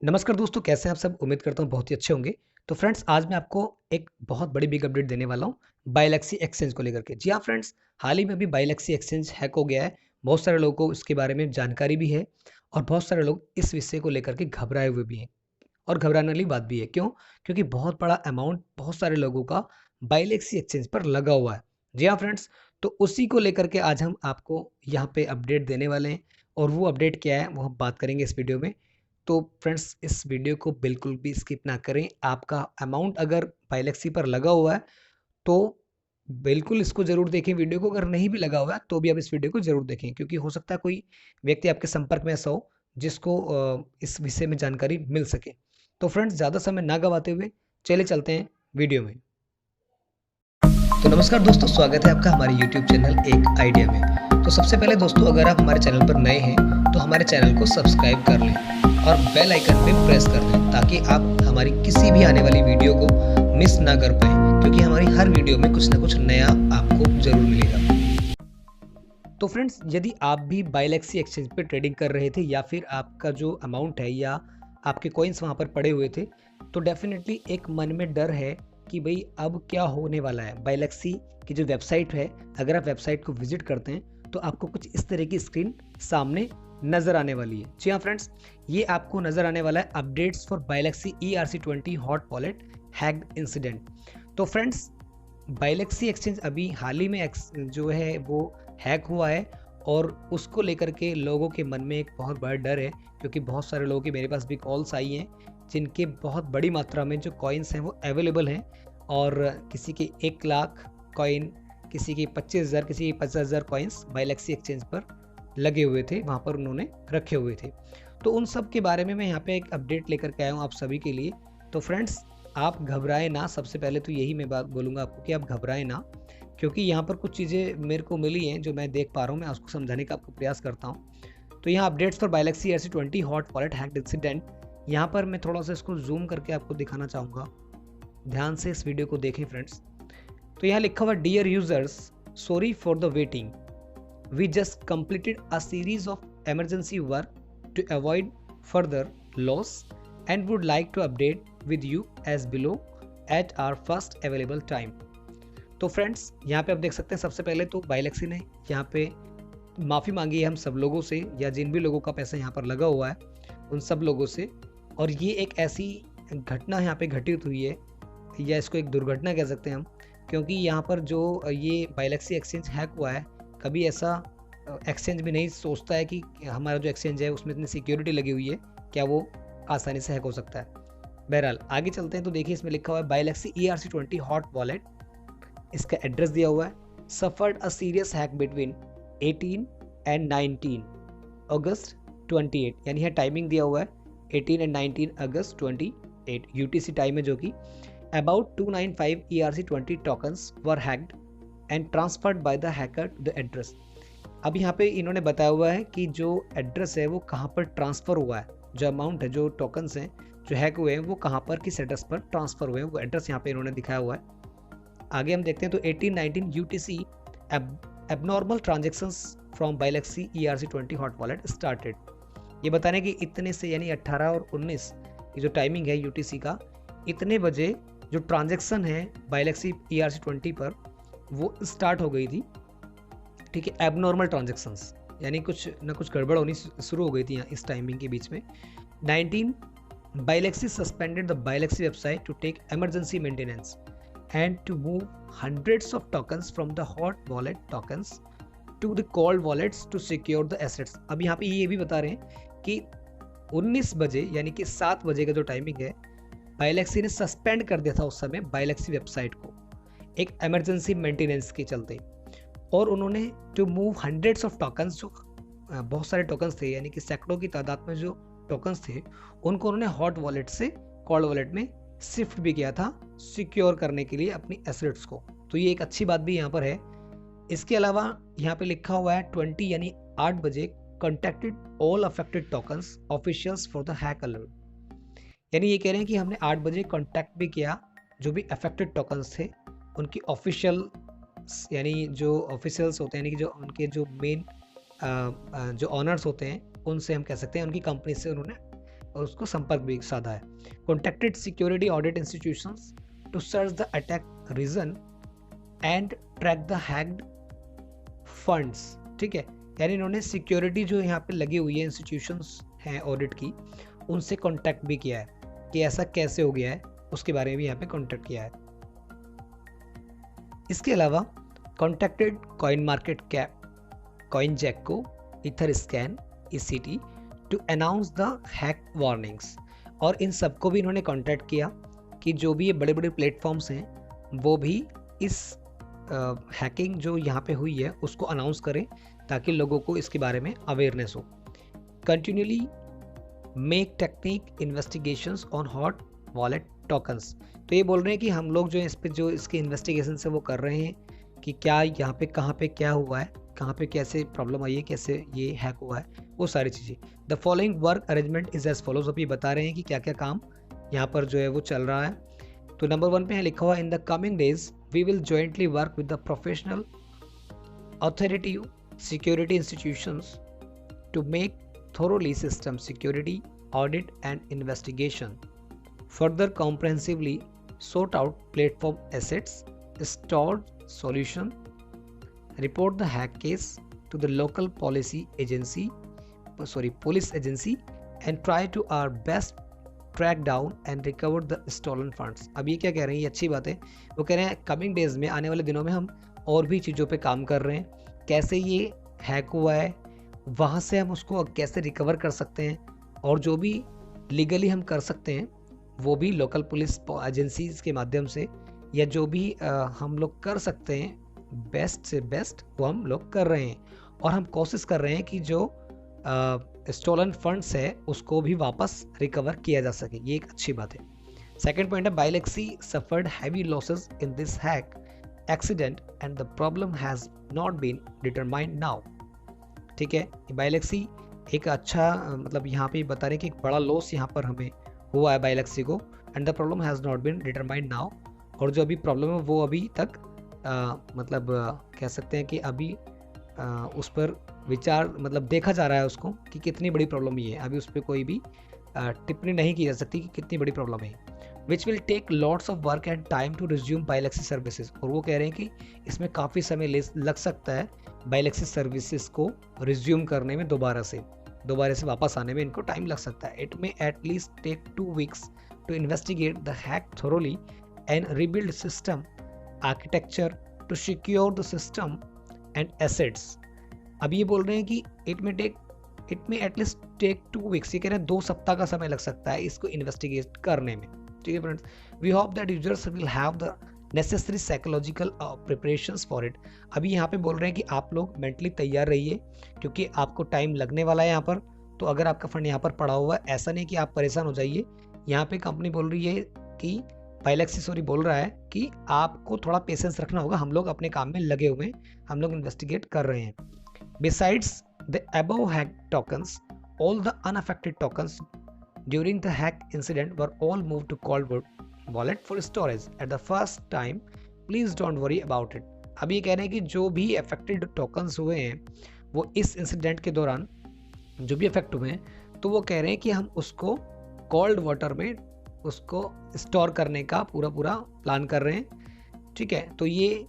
नमस्कार दोस्तों, कैसे हैं आप सब? उम्मीद करता हूँ बहुत ही अच्छे होंगे। तो फ्रेंड्स, आज मैं आपको एक बहुत बड़ी बिग अपडेट देने वाला हूँ बायलैक्सी एक्सचेंज को लेकर के। जी हाँ फ्रेंड्स, हाल ही में अभी बायलैक्सी एक्सचेंज हैक हो गया है। बहुत सारे लोगों को इसके बारे में जानकारी भी है और बहुत सारे लोग इस विषय को लेकर के घबराए हुए भी हैं और घबराने वाली बात भी है। क्यों? क्योंकि बहुत बड़ा अमाउंट बहुत सारे लोगों का बायलैक्सी एक्सचेंज पर लगा हुआ है। जी हाँ फ्रेंड्स, तो उसी को लेकर के आज हम आपको यहाँ पे अपडेट देने वाले हैं और वो अपडेट क्या है वो हम बात करेंगे इस वीडियो में। तो फ्रेंड्स, इस वीडियो को बिल्कुल भी स्किप ना करें। आपका अमाउंट अगर बायलैक्सी पर लगा हुआ है तो बिल्कुल इसको ज़रूर देखें वीडियो को। अगर नहीं भी लगा हुआ है तो भी आप इस वीडियो को ज़रूर देखें, क्योंकि हो सकता है कोई व्यक्ति आपके संपर्क में ऐसा हो जिसको इस विषय में जानकारी मिल सके। तो फ्रेंड्स, ज़्यादा समय ना गवाते हुए चले चलते हैं वीडियो में। तो नमस्कार दोस्तों, स्वागत है आपका हमारे YouTube चैनल एक आइडिया में। तो सबसे पहले दोस्तों, अगर आप हमारे चैनल पर नए हैं तो हमारे चैनल को सब्सक्राइब कर लें और बेल आइकन पे प्रेस कर दें ताकि आप हमारी किसी भी आने वाली वीडियो को मिस ना कर पाएँ, क्योंकि हमारी हर वीडियो में कुछ ना कुछ नया आपको ज़रूर मिलेगा। तो फ्रेंड्स, यदि आप भी बायलैक्सी एक्सचेंज पे ट्रेडिंग कर रहे थे या फिर आपका जो अमाउंट है या आपके कॉइन्स वहाँ पर पड़े हुए थे, तो डेफिनेटली एक मन में डर है कि भाई अब क्या होने वाला है। बायलैक्सी की जो वेबसाइट है, अगर आप वेबसाइट को विजिट करते हैं तो आपको कुछ इस तरह की स्क्रीन सामने नजर आने वाली है। जी हाँ फ्रेंड्स, ये आपको नजर आने वाला है updates for Bilaxy ERC20 hot wallet hacked incident. तो फ्रेंड्स, बायलैक्सी एक्सचेंज अभी हाल ही में जो है वो हैक हुआ है और उसको लेकर के लोगों के मन में एक बहुत बड़ा डर है, क्योंकि बहुत सारे लोगों के मेरे पास भी कॉल्स आई हैं जिनके बहुत बड़ी मात्रा में जो कॉइन्स हैं वो अवेलेबल हैं। और किसी के 1 लाख कॉइन, किसी के 25,000, किसी के 50,000 कॉइन्स बायलैक्सी एक्सचेंज पर लगे हुए थे, वहाँ पर उन्होंने रखे हुए थे। तो उन सब के बारे में मैं यहाँ पे एक अपडेट लेकर के आया हूँ आप सभी के लिए। तो फ्रेंड्स, आप घबराएं ना। सबसे पहले तो यही मैं बात बोलूँगा आपको कि आप घबराएं ना, क्योंकि यहाँ पर कुछ चीज़ें मेरे को मिली हैं जो मैं देख पा रहा हूँ, मैं उसको समझाने का आपको प्रयास करता हूँ। तो यहाँ updates for Bilaxy ERC20 hot wallet hacked incident, यहाँ पर मैं थोड़ा सा इसको जूम करके आपको दिखाना चाहूँगा। ध्यान से इस वीडियो को देखें फ्रेंड्स। तो यहाँ लिखा हुआ, dear users, sorry for the waiting, we just completed a series of emergency work to avoid further loss and would like to update with you as below at our first available time. तो friends, यहाँ पे आप देख सकते हैं, सबसे पहले तो बायलैक्सी ने यहाँ पे माफ़ी मांगी है हम सब लोगों से, या जिन भी लोगों का पैसा यहाँ पर लगा हुआ है उन सब लोगों से। और ये एक ऐसी घटना यहाँ पे घटित हुई है, या इसको एक दुर्घटना कह सकते हैं हम, क्योंकि यहाँ पर जो ये बायलैक्सी एक्सचेंज हैक हुआ है, कभी ऐसा एक्सचेंज भी नहीं सोचता है कि हमारा जो एक्सचेंज है उसमें इतनी सिक्योरिटी लगी हुई है, क्या वो आसानी से हैक हो सकता है। बहरहाल आगे चलते हैं। तो देखिए, इसमें लिखा हुआ है बायलैक्सी ERC20 हॉट वॉलेट, इसका एड्रेस दिया हुआ है। Suffered a serious hack between 18 and 19 अगस्त 28, यानी है टाइमिंग दिया हुआ है 18 एंड 19 अगस्त 28 UTC टाइम है, जो कि about 295 ERC20 tokens were hacked and transferred by the hacker to the address. अब यहाँ पे इन्होंने बताया हुआ है कि जो एड्रेस है वो कहाँ पर ट्रांसफ़र हुआ है, जो अमाउंट है, जो टोकन्स हैं जो हैक हुए हैं वो कहाँ पर, किस एड्रेस पर ट्रांसफ़र हुए हैं, वो एड्रेस यहाँ पे इन्होंने दिखाया हुआ है। आगे हम देखते हैं। तो 18-19 UTC abnormal transactions from बायलैक्सी ERC20 hot wallet started. ये बताने कि इतने से, यानी 18 और 19 की जो टाइमिंग है UTC का, इतने बजे जो ट्रांजैक्शन है बायलैक्सी ERC20 पर वो स्टार्ट हो गई थी। ठीक है, एबनॉर्मल ट्रांजैक्शंस, यानी कुछ ना कुछ गड़बड़ होनी शुरू हो गई थी यहाँ इस टाइमिंग के बीच में। 19, Bilaxy suspended the Bilaxy website to take emergency maintenance and to move hundreds of tokens from the hot wallet tokens to the cold wallets to secure the assets। अब यहाँ पे ये भी बता रहे हैं कि 19 बजे, यानी कि 7 बजे का जो टाइमिंग है, बायलैक्सी ने सस्पेंड कर दिया था उस समय बायलैक्सी वेबसाइट को एक इमरजेंसी मेंटेनेंस के चलते, और उन्होंने to move hundreds of tokens, जो बहुत सारे टोकन्स थे, यानी कि सैकड़ों की तादाद में जो टोकन्स थे, उनको उन्होंने हॉट वॉलेट से कोल्ड वॉलेट में शिफ्ट भी किया था सिक्योर करने के लिए अपनी एसेट्स को। तो ये एक अच्छी बात भी यहाँ पर है। इसके अलावा यहाँ पे लिखा हुआ है 20, यानी 8 बजे, contacted all affected tokens officials for the hack alert. यानी ये कह रहे हैं कि हमने 8 बजे कॉन्टैक्ट भी किया जो भी अफेक्टेड टोकन्स थे उनकी ऑफिशियल, यानी जो ऑफिशियल्स होते हैं, यानी कि जो उनके जो मेन जो ऑनर्स होते हैं, उनसे हम कह सकते हैं, उनकी कंपनी से उन्होंने और उसको संपर्क भी साधा है। Contacted security audit institutions to search the attack reason and track the hacked funds. ठीक है, यानी इन्होंने सिक्योरिटी जो यहाँ पे लगी हुई है इंस्टीट्यूशंस हैं ऑडिट की, उनसे कांटेक्ट भी किया है कि ऐसा कैसे हो गया है, उसके बारे में भी यहाँ पे कांटेक्ट किया है। इसके अलावा contacted coin market cap, CoinGecko, Etherscan, ECT to announce the hack warnings. और इन सबको भी इन्होंने कांटेक्ट किया कि जो भी ये बड़े बड़े प्लेटफॉर्म्स हैं वो भी इस हैकिंग जो यहाँ पे हुई है उसको अनाउंस करें ताकि लोगों को इसके बारे में अवेयरनेस हो। Continually make technique investigations on hot wallet tokens. तो ये बोल रहे हैं कि हम लोग जो इस पे जो इसके इन्वेस्टिगेशन है वो कर रहे हैं कि क्या यहाँ पे कहाँ पे क्या हुआ है, कहाँ पे कैसे प्रॉब्लम आई है, कैसे ये हैक हुआ है, वो सारी चीज़ें। The following work arrangement is as follows. अब ये बता रहे हैं कि क्या क्या काम यहाँ पर जो है वो चल रहा है। तो नंबर 1 पे है लिखा हुआ in the coming days we will jointly work with the professional authority security institutions to make thoroughly system security audit and investigation, further comprehensively sort out platform assets, stored solution, report the hack case to the local police agency and try to our best track down and recover the stolen funds। अब ये क्या कह रहे हैं, ये अच्छी बात है। वो कह रहे हैं कमिंग डेज में, आने वाले दिनों में हम और भी चीज़ों पे काम कर रहे हैं, कैसे ये हैक हुआ है वहाँ से हम उसको कैसे रिकवर कर सकते हैं, और जो भी लीगली हम कर सकते हैं वो भी लोकल पुलिस एजेंसीज के माध्यम से, या जो भी हम लोग कर सकते हैं बेस्ट से बेस्ट वो हम लोग कर रहे हैं। और हम कोशिश कर रहे हैं कि जो स्टोलन फंड्स है उसको भी वापस रिकवर किया जा सके। ये एक अच्छी बात है। सेकेंड पॉइंट है Bilaxy suffered heavy losses in this hack accident and the problem has not been determined now. ठीक है, बाइलेक्सी एक अच्छा मतलब यहाँ पे बता रहे हैं कि एक बड़ा लॉस यहाँ पर हमें हुआ है बाइलेक्सी को, and the problem has not been determined now. और जो अभी प्रॉब्लम है वो अभी तक मतलब कह सकते हैं कि अभी उस पर विचार मतलब देखा जा रहा है उसको कि कितनी बड़ी प्रॉब्लम ये है। अभी उस पर कोई भी टिप्पणी नहीं की जा सकती कि कितनी बड़ी प्रॉब्लम है। Which will take lots of work and time to resume Bilaxy services. और वो कह रहे हैं कि इसमें काफ़ी समय लग सकता है बाइलेक्सी सर्विसेज को रिज्यूम करने में, दोबारा से वापस आने में इनको टाइम लग सकता है। It may at least take 2 weeks to investigate the hack thoroughly and rebuild system architecture to secure the system and assets. अब ये बोल रहे हैं कि it may at least take 2 weeks, ये कह रहे हैं 2 सप्ताह का समय लग सकता है इसको इन्वेस्टिगेट करने में। ठीक है friends, we hope that users will have the necessary psychological preparations for it. अभी यहाँ पे बोल रहे हैं कि आप लोग मेंटली तैयार रहिए क्योंकि आपको टाइम लगने वाला है यहाँ पर। तो अगर आपका फंड यहाँ पर पड़ा हुआ है, ऐसा नहीं कि आप परेशान हो जाइए। यहाँ पे कंपनी बोल रही है कि बाइलेक्सी बोल रहा है कि आपको थोड़ा पेशेंस रखना होगा, हम लोग अपने काम में लगे हुए हैं, हम लोग इन्वेस्टिगेट कर रहे हैं। Besides the above hack tokens, all the unaffected tokens during the hack incident were all moved to cold wallet for storage at the first time, please don't worry about it। अब ये कह रहे हैं कि जो भी अफेक्टेड टोकन्स हुए हैं वो इस इंसिडेंट के दौरान जो भी अफेक्ट हुए हैं, तो वो कह रहे हैं कि हम उसको कोल्ड वाटर में उसको स्टोर करने का पूरा प्लान कर रहे हैं। ठीक है, तो ये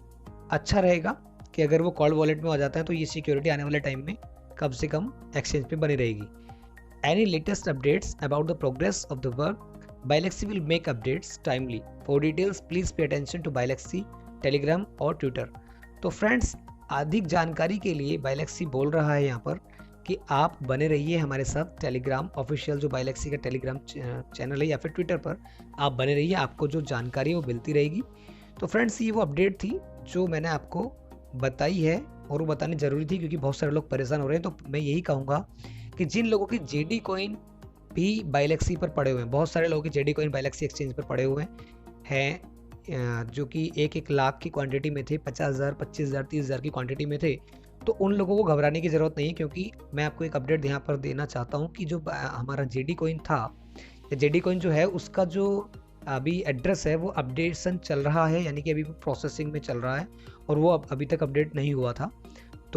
अच्छा रहेगा कि अगर वो कोल्ड वॉलेट में आ जाता है तो ये सिक्योरिटी आने वाले टाइम में कम से कम एक्सचेंज पे बनी रहेगी। Any latest updates about the progress of the work, Bailexi will make updates timely. For details, please pay attention to Bailexi, Telegram और Twitter। तो फ्रेंड्स, अधिक जानकारी के लिए Bailexi बोल रहा है यहाँ पर कि आप बने रहिए हमारे साथ टेलीग्राम ऑफिशियल, जो Bailexi का टेलीग्राम चैनल है, या फिर ट्विटर पर आप बने रहिए, आपको जो जानकारी है वो मिलती रहेगी। तो फ्रेंड्स, ये वो अपडेट थी जो मैंने आपको बताई है, और वो बतानी ज़रूरी थी क्योंकि बहुत सारे लोग परेशान हो रहे हैं। तो मैं यही कहूँगा कि जिन लोगों के जेडी कॉइन भी बाइलेक्सी पर पड़े हुए हैं, बहुत सारे लोगों के जेडी कॉइन बाइलेक्सी एक्सचेंज पर पड़े हुए हैं जो कि 1-1 लाख की क्वांटिटी में थे, 50,000, 25,000, 30,000 की क्वांटिटी में थे, तो उन लोगों को घबराने की ज़रूरत नहीं है। क्योंकि मैं आपको एक अपडेट यहाँ पर देना चाहता हूँ कि जो हमारा जेडी कॉइन था, जेडी कॉइन जो है उसका जो अभी एड्रेस है वो अपडेशन चल रहा है, यानी कि अभी प्रोसेसिंग में चल रहा है और वो अभी तक अपडेट नहीं हुआ था।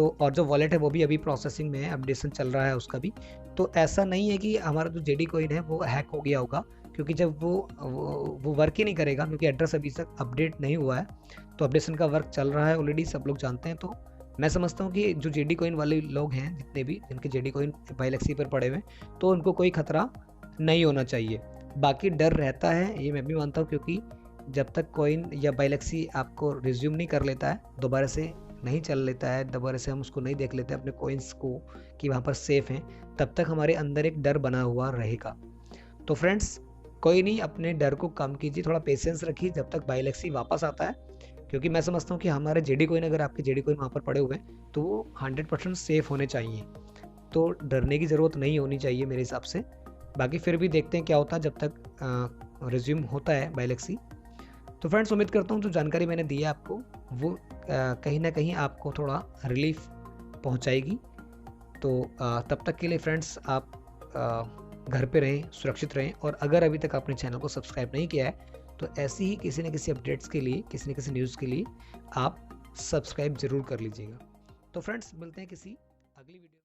तो और जो वॉलेट है वो भी अभी प्रोसेसिंग में है, अपडेशन चल रहा है उसका भी। तो ऐसा नहीं है कि हमारा जो जेडी कॉइन है वो हैक हो गया होगा, क्योंकि जब वो वर्क ही नहीं करेगा, क्योंकि एड्रेस अभी तक अपडेट नहीं हुआ है। तो अपडेशन का वर्क चल रहा है ऑलरेडी, सब लोग जानते हैं। तो मैं समझता हूँ कि जो जेडी कॉइन वाले लोग हैं, जितने भी जिनके जेडी कॉइन बाइलेक्सी पर पड़े हुए हैं, तो उनको कोई खतरा नहीं होना चाहिए। बाकी डर रहता है, ये मैं भी मानता हूँ, क्योंकि जब तक कॉइन या बाइलेक्सी आपको रिज्यूम नहीं कर लेता है, दोबारा से नहीं चल लेता है, दोबारा से हम उसको नहीं देख लेते अपने कॉइन्स को कि वहाँ पर सेफ हैं, तब तक हमारे अंदर एक डर बना हुआ रहेगा। तो फ्रेंड्स, कोई नहीं, अपने डर को कम कीजिए, थोड़ा पेशेंस रखिए जब तक बाइलेक्सी वापस आता है। क्योंकि मैं समझता हूँ कि हमारे जेडी कॉइन, अगर आपके जेडी कॉइन वहाँ पर पड़े हुए हैं, तो वो 100% सेफ होने चाहिए। तो डरने की ज़रूरत नहीं होनी चाहिए मेरे हिसाब से। बाकी फिर भी देखते हैं क्या होता है जब तक रिज्यूम होता है बाइलेक्सी। तो फ्रेंड्स, उम्मीद करता हूँ जो जानकारी मैंने दी है आपको, वो कहीं ना कहीं आपको थोड़ा रिलीफ पहुँचाएगी। तो तब तक के लिए फ्रेंड्स, आप घर पे रहें, सुरक्षित रहें, और अगर अभी तक आपने चैनल को सब्सक्राइब नहीं किया है, तो ऐसी ही किसी न किसी अपडेट्स के लिए, किसी न किसी न्यूज़ के लिए आप सब्सक्राइब ज़रूर कर लीजिएगा। तो फ्रेंड्स, मिलते हैं किसी अगली वीडियो।